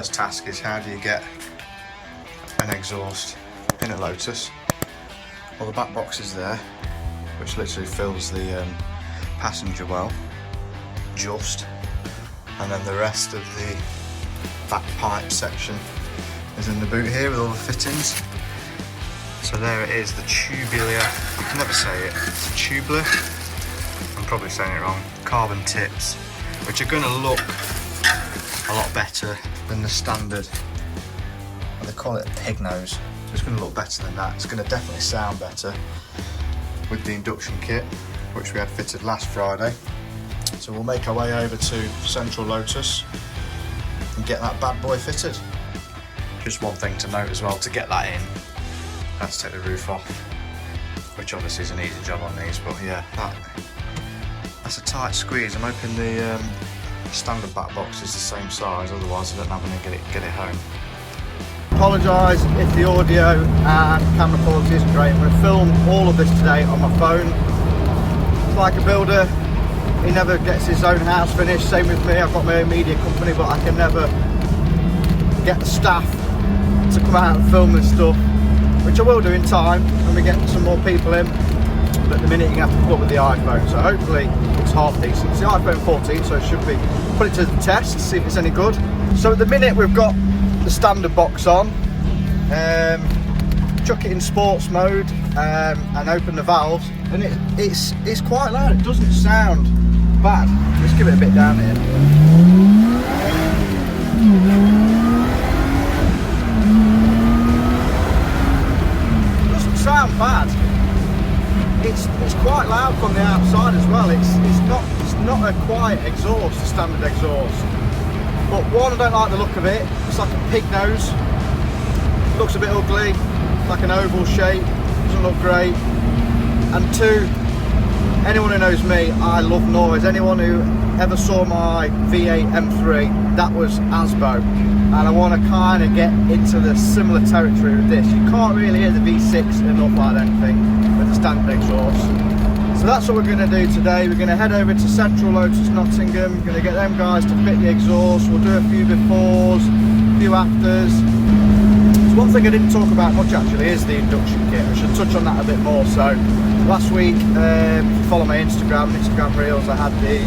First task is how do you get an exhaust in a Lotus. Well, the back box is there, which literally fills the passenger well, just, and then the rest of the back pipe section is in the boot here with all the fittings. So there it is, the 2Bular, I can never say it, it's a 2Bular, I'm probably saying it wrong, carbon tips, which are going to look a lot better than the standard, well, they call it a pig nose, so it's going to look better than that. It's going to definitely sound better with the induction kit, which we had fitted last Friday. So we'll make our way over to Central Lotus and get that bad boy fitted. Just one thing to note as well, to get that in, I had to take the roof off, which obviously is an easy job on these, but yeah, that's a tight squeeze. I'm hoping the standard back box is the same size, otherwise I don't have any get it home. Apologise if the audio and camera quality isn't great. I'm going to film all of this today on my phone. It's like a builder, he never gets his own house finished, same with me. I've got my own media company, but I can never get the staff to come out and film this stuff, which I will do in time when we get some more people in. But at the minute you have to put up with the iPhone, so hopefully it's half decent. It's the iPhone 14, so it should be. Put it to the test, see if it's any good. So at the minute we've got the standard box on. Chuck it in sports mode and open the valves, and it's quite loud. It doesn't sound bad. Let's give it a bit down here. It doesn't sound bad. It's quite loud from the outside as well. It's not a quiet exhaust, a standard exhaust. But one, I don't like the look of it. It's like a pig nose. It looks a bit ugly, like an oval shape. Doesn't look great. And two, anyone who knows me, I love noise. Anyone who ever saw my V8 M3, that was Asbo. And I want to kind of get into the similar territory with this. You can't really hear the V6 enough, I don't think, with the standard exhaust. So that's what we're going to do today. We're going to head over to Central Lotus Nottingham. We're going to get them guys to fit the exhaust. We'll do a few befores, a few afters. So one thing I didn't talk about much actually is the induction kit. I should touch on that a bit more. So last week, if you follow my Instagram Reels, I had the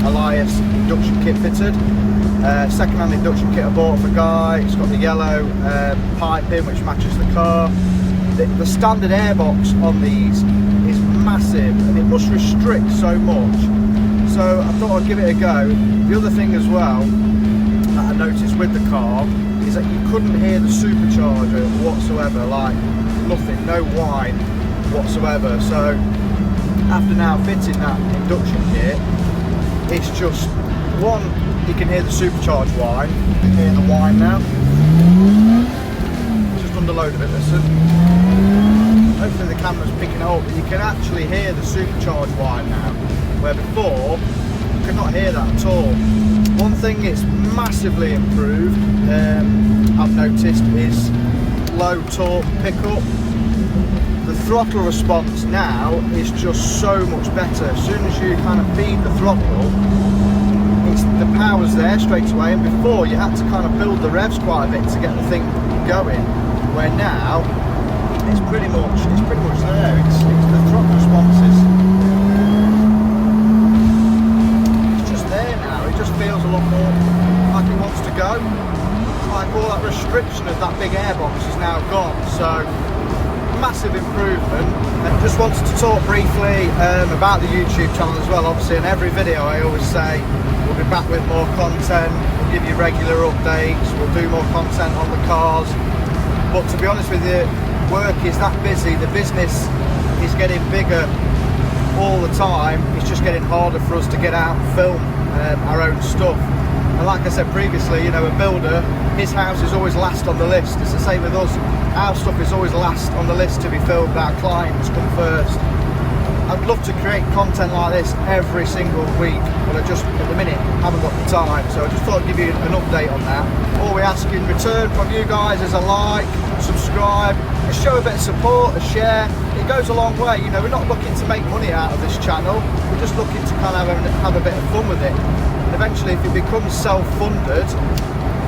Alias Induction kit fitted. Second-hand induction kit I bought for Guy. It's got the yellow piping which matches the car. The standard airbox on these is massive and it must restrict so much. So I thought I'd give it a go. The other thing as well that I noticed with the car is that you couldn't hear the supercharger whatsoever, like nothing, no whine whatsoever. So after now fitting that induction kit, it's just one, you can hear the supercharged whine. You can hear the whine now. Just underload a bit, listen. Hopefully the camera's picking it up, but you can actually hear the supercharged whine now, where before you could not hear that at all. One thing it's massively improved, I've noticed, is low torque pickup. The throttle response now is just so much better. As soon as you kind of feed the throttle, the power's there straight away, and before you had to kind of build the revs quite a bit to get the thing going, where now it's pretty much there. It's the throttle response it's just there now. It just feels a lot more like it wants to go. It's like all that restriction of that big airbox is now gone. So massive improvement. And just wanted to talk briefly about the YouTube channel as well. Obviously in every video I always say we'll be back with more content, we'll give you regular updates, we'll do more content on the cars. But to be honest with you, work is that busy, the business is getting bigger all the time. It's just getting harder for us to get out and film our own stuff. And like I said previously, you know, a builder, his house is always last on the list. It's the same with us. Our stuff is always last on the list to be filmed. Our clients come first. I'd love to create content like this every single week, but I just, at the minute, haven't got the time. So I just thought I'd give you an update on that. All we ask in return from you guys is a like, subscribe, a show a bit of support, a share. It goes a long way. You know, we're not looking to make money out of this channel. We're just looking to kind of have a bit of fun with it. And eventually, if it becomes self-funded,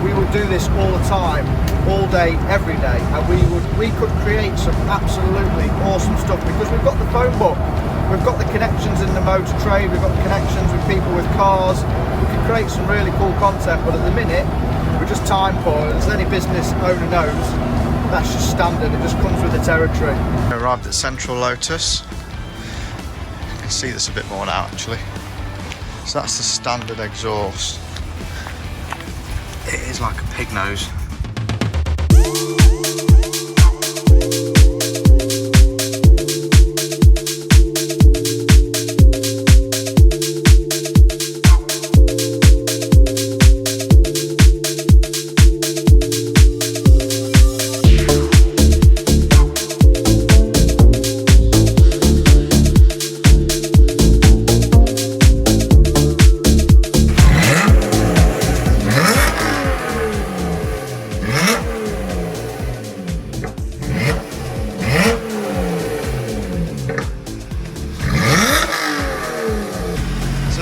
we would do this all the time, all day, every day, and we could create some absolutely awesome stuff because we've got the phone book, we've got the connections in the motor trade, we've got the connections with people with cars. We can create some really cool content, but at the minute we're just time poor. As any business owner knows, that's just standard, it just comes with the territory. I arrived at Central Lotus. You can see this a bit more now actually. So that's the standard exhaust. It is like a pig nose.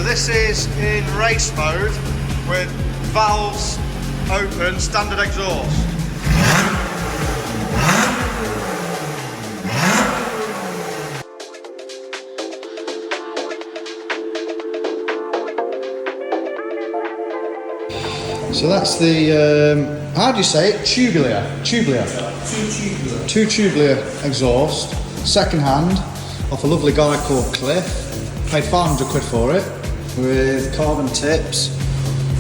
This is in race mode with valves open, standard exhaust. So that's the, how do you say it? Tubular. 2Bular exhaust, second hand, off a lovely guy called Cliff. Paid 500 quid for it, with carbon tips,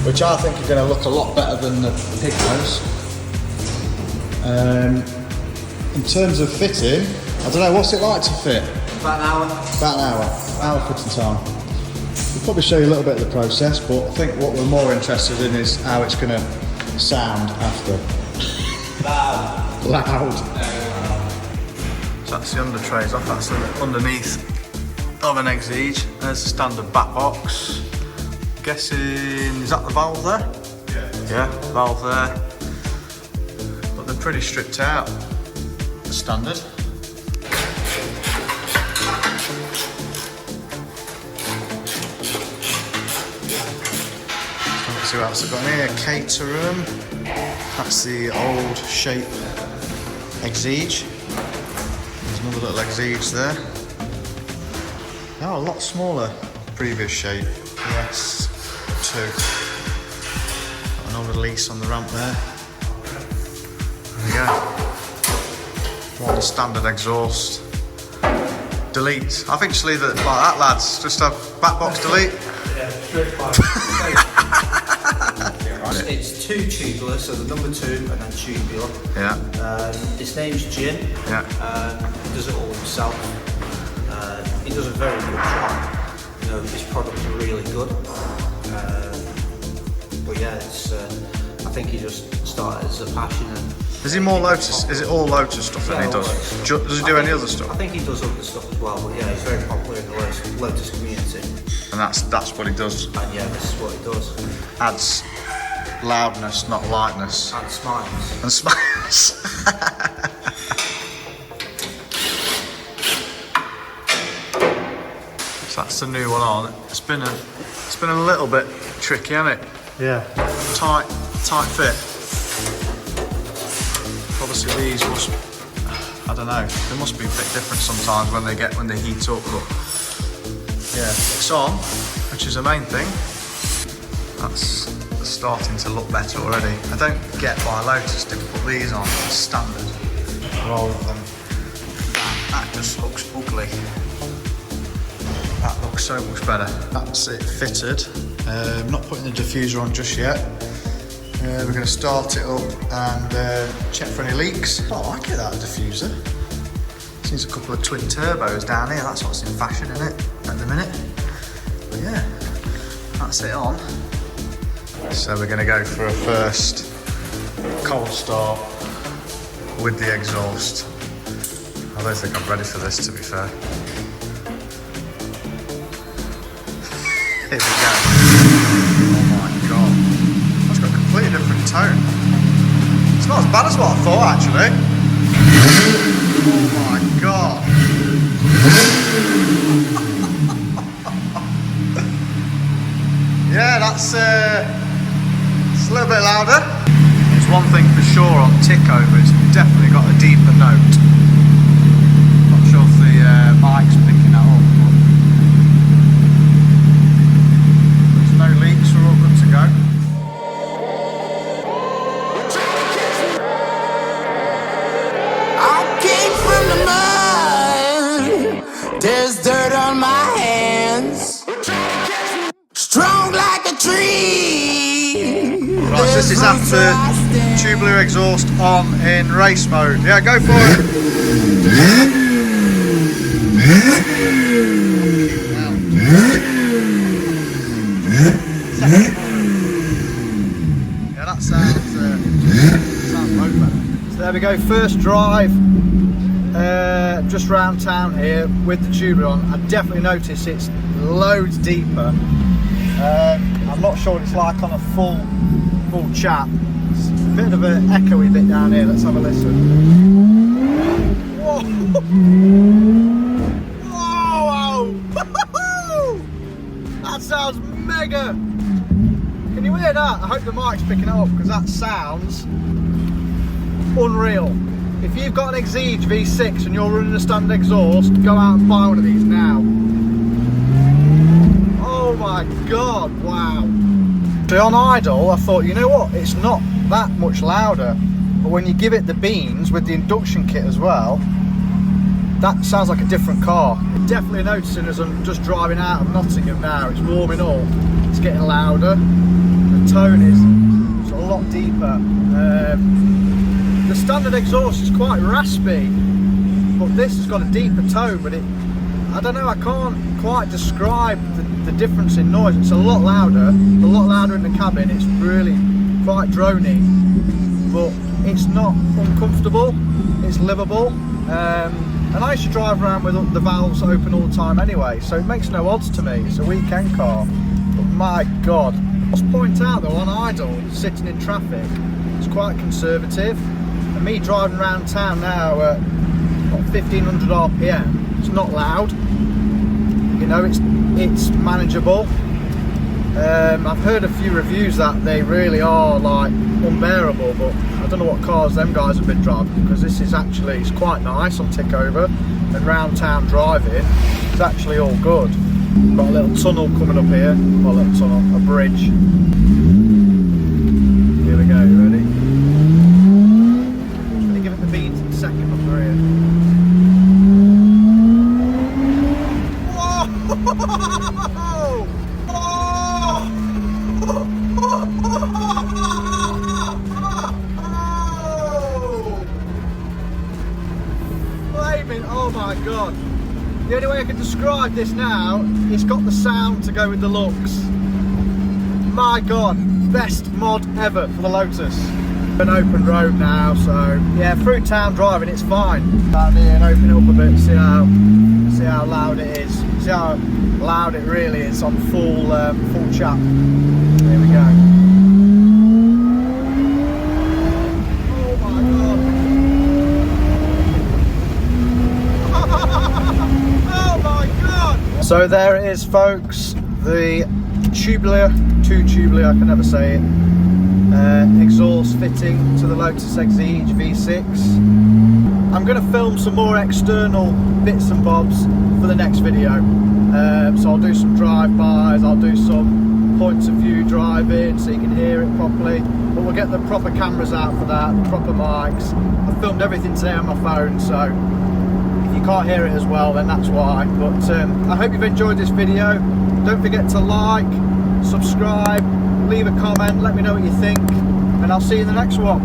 which I think are going to look a lot better than the pig nose. In terms of fitting, I don't know, what's it like to fit? About an hour. About an hour fitting time. We'll probably show you a little bit of the process, but I think what we're more interested in is how it's going to sound after. Loud. So that's the under trays off, that's underneath of an EXIGE. There's the standard back box. Guessing, is that the valve there? Yeah, valve there. But they're pretty stripped out. Standard. Let's see what else I've got in here. Caterham. That's the old shape EXIGE. There's another little EXIGE there. Oh, a lot smaller previous shape. Yes, 2. Got another release on the ramp there. There we go. One standard exhaust. Delete. I think just leave it like that, lads. Just have back box delete. Yeah, straight fire. It's 2Bular, so the number 2 and then tubular. Yeah. His name's Jim. Yeah. He does it all himself. He does a very good job. You know, his products are really good. But yeah, it's. I think he just started as a passion. And is he more Lotus? Is it all Lotus stuff that he does? Does he do any other stuff? I think he does other stuff as well. But yeah, he's very popular in the Lotus community. And that's what he does. And yeah, this is what he does. Adds loudness, not lightness. And smiles. And smiles. So that's the new one on. It's been a little bit tricky, hasn't it? Yeah. Tight fit. Obviously these must, I don't know, they must be a bit different sometimes when they heat up, but yeah, it's on, which is the main thing. That's starting to look better already. I don't get why Lotus didn't put these on as standard rather than that just looks ugly. That looks so much better. That's it fitted. Not putting the diffuser on just yet. We're going to start it up and check for any leaks. Oh, I like it, that diffuser. Seems a couple of twin turbos down here. That's what's in fashion, isn't it, at the minute? But yeah, that's it on. So we're going to go for a first cold start with the exhaust. I don't think I'm ready for this, to be fair. Here we go. Oh my god. That's got a completely different tone. It's not as bad as what I thought, actually. Oh my god. Yeah, that's It's a little bit louder. There's one thing for sure on Tickover, it's definitely got a deeper note. Not sure if the mic's picking that up, but there's no leaks, we're all good to go. I came from the mud. There's dirt on my hands. Strong like a tree. Right, so this is after 2Bular exhaust on in race mode. Yeah, go for it. Yeah, that sounds loads better. So there we go, first drive just round town here with the tubular on. I definitely notice it's loads deeper. I'm not sure what it's like on a full chat. It's a bit of an echoey bit down here. Let's have a listen. Whoa! Whoa! That sounds mega! Can you hear that? I hope the mic's picking it up because that sounds unreal. If you've got an EXIGE V6 and you're running a standard exhaust, go out and buy one of these now. Oh my god, wow. So on idle, I thought, you know what, it's not that much louder, but when you give it the beans with the induction kit as well, that sounds like a different car. I'm definitely noticing as I'm just driving out of Nottingham now, it's warming up, it's getting louder, the tone is a lot deeper. The standard exhaust is quite raspy, but this has got a deeper tone, but I don't know, I can't quite describe the difference in noise. It's a lot louder in the cabin, it's really quite drony, but it's not uncomfortable, it's livable. And I used to drive around with the valves open all the time anyway, so it makes no odds to me. It's a weekend car, but my god. I must point out though, on idle, sitting in traffic, it's quite conservative. And me driving around town now at 1500 RPM, it's not loud. You know, it's manageable. I've heard a few reviews that they really are like unbearable, but I don't know what cars them guys have been driving, because this is actually, it's quite nice on Tickover, and round town driving, it's actually all good. Got a little tunnel coming up here, well, a little tunnel, a bridge. Here we go, you ready? Just gonna give it the beans in a second up here. Oh my god. The only way I can describe this now, it's got the sound to go with the looks. My god, best mod ever for the Lotus. An open road now, so yeah, through town driving it's fine. Down here and open it up a bit, see how loud it is. See how loud it really is on full chat. There we go. So there it is, folks, the 2Bular, I can never say it, exhaust fitting to the Lotus EXIGE V6. I'm going to film some more external bits and bobs for the next video. So I'll do some drive-bys, I'll do some points of view driving so you can hear it properly, but we'll get the proper cameras out for that, the proper mics. I filmed everything today on my phone, so you can't hear it as well, then that's why. But I hope you've enjoyed this video. Don't forget to like, subscribe, leave a comment, let me know what you think, and I'll see you in the next one.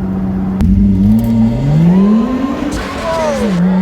Whoa.